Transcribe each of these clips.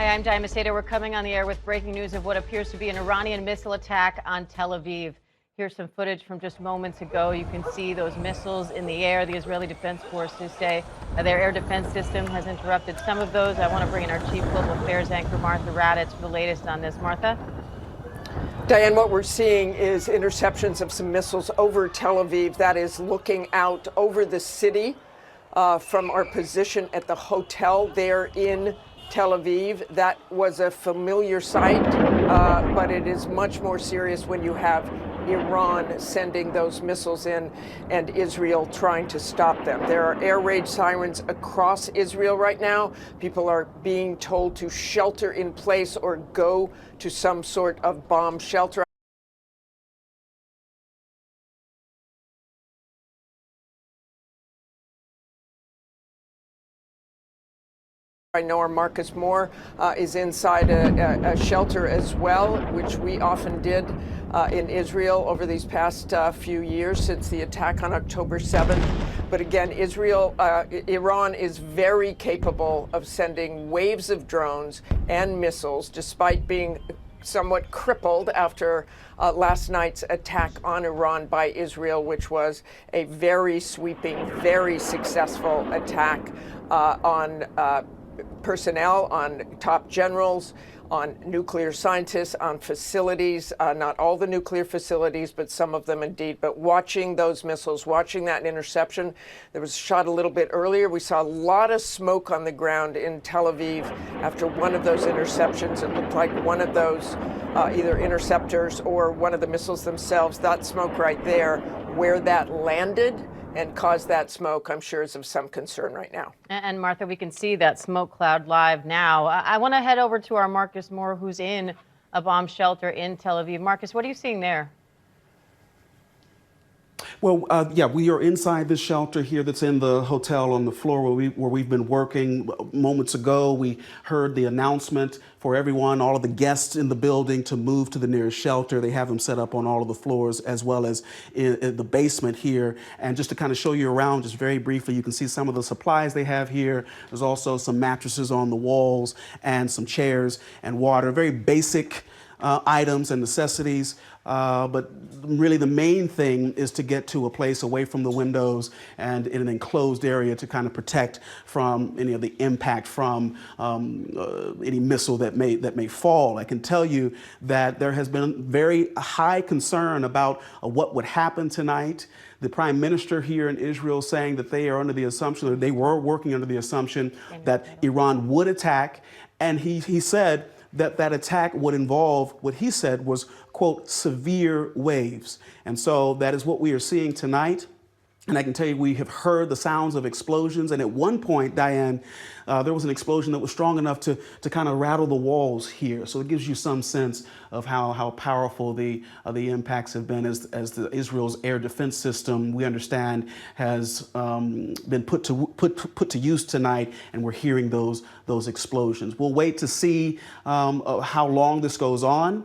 Hi, I'm Diane Macedo. We're coming on the air with breaking news of what appears to be an Iranian missile attack on Tel Aviv. Here's some footage from just moments ago. You can see those missiles in the air. The Israeli Defense Forces say their air defense system has interrupted some of those. I want to bring in our chief global affairs anchor, Martha Raddatz, for the latest on this. Martha? Diane, what we're seeing is interceptions of some missiles over Tel Aviv. That is looking out over the city from our position at the hotel there in Tel Aviv. That was a familiar sight, but it is much more serious when you have Iran sending those missiles in and Israel trying to stop them. There are air raid sirens across Israel right now. People are being told to shelter in place or go to some sort of bomb shelter. I know our Marcus Moore is inside a shelter as well, which we often did in Israel over these past few years since the attack on October 7th. But again, Iran is very capable of sending waves of drones and missiles, despite being somewhat crippled after last night's attack on Iran by Israel, which was a very sweeping, very successful attack on personnel, on top generals, on nuclear scientists, on facilities, not all the nuclear facilities, but some of them indeed. But watching those missiles, watching that interception, there was a shot a little bit earlier. We saw a lot of smoke on the ground in Tel Aviv after one of those interceptions. It looked like one of those either interceptors or one of the missiles themselves. That smoke right there, where that landed and caused that smoke, I'm sure is of some concern right now. And Martha, we can see that smoke cloud live now. I want to head over to our Marcus Moore, who's in a bomb shelter in Tel Aviv. Marcus, what are you seeing there? Well, yeah, we are inside this shelter here that's in the hotel on the floor where we've been working. Moments ago, we heard the announcement for everyone, all of the guests in the building, to move to the nearest shelter. They have them set up on all of the floors as well as in the basement here. And just to kind of show you around, just very briefly, you can see some of the supplies they have here. There's also some mattresses on the walls and some chairs and water. Very basic items and necessities. But really the main thing is to get to a place away from the windows and in an enclosed area to kind of protect from any of the impact from any missile that may fall. I can tell you that there has been very high concern about what would happen tonight. The prime minister here in Israel saying that they are under the assumption, or they were working under the assumption that Iran would attack. And he said that attack would involve what he said was, quote, severe waves. And so that is what we are seeing tonight. And I can tell you, we have heard the sounds of explosions. And at one point, Diane, there was an explosion that was strong enough to kind of rattle the walls here. So it gives you some sense of how powerful the impacts have been as the Israel's air defense system, we understand, has been put to use tonight. And we're hearing those explosions. We'll wait to see how long this goes on.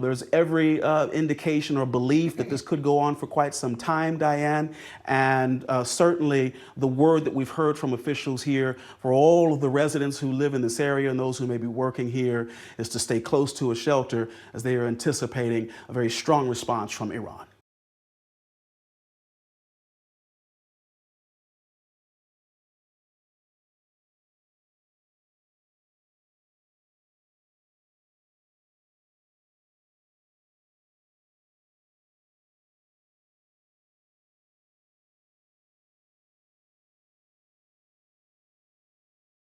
There's every indication or belief that this could go on for quite some time, Diane. And certainly the word that we've heard from officials here for all of the residents who live in this area and those who may be working here is to stay close to a shelter as they are anticipating a very strong response from Iran.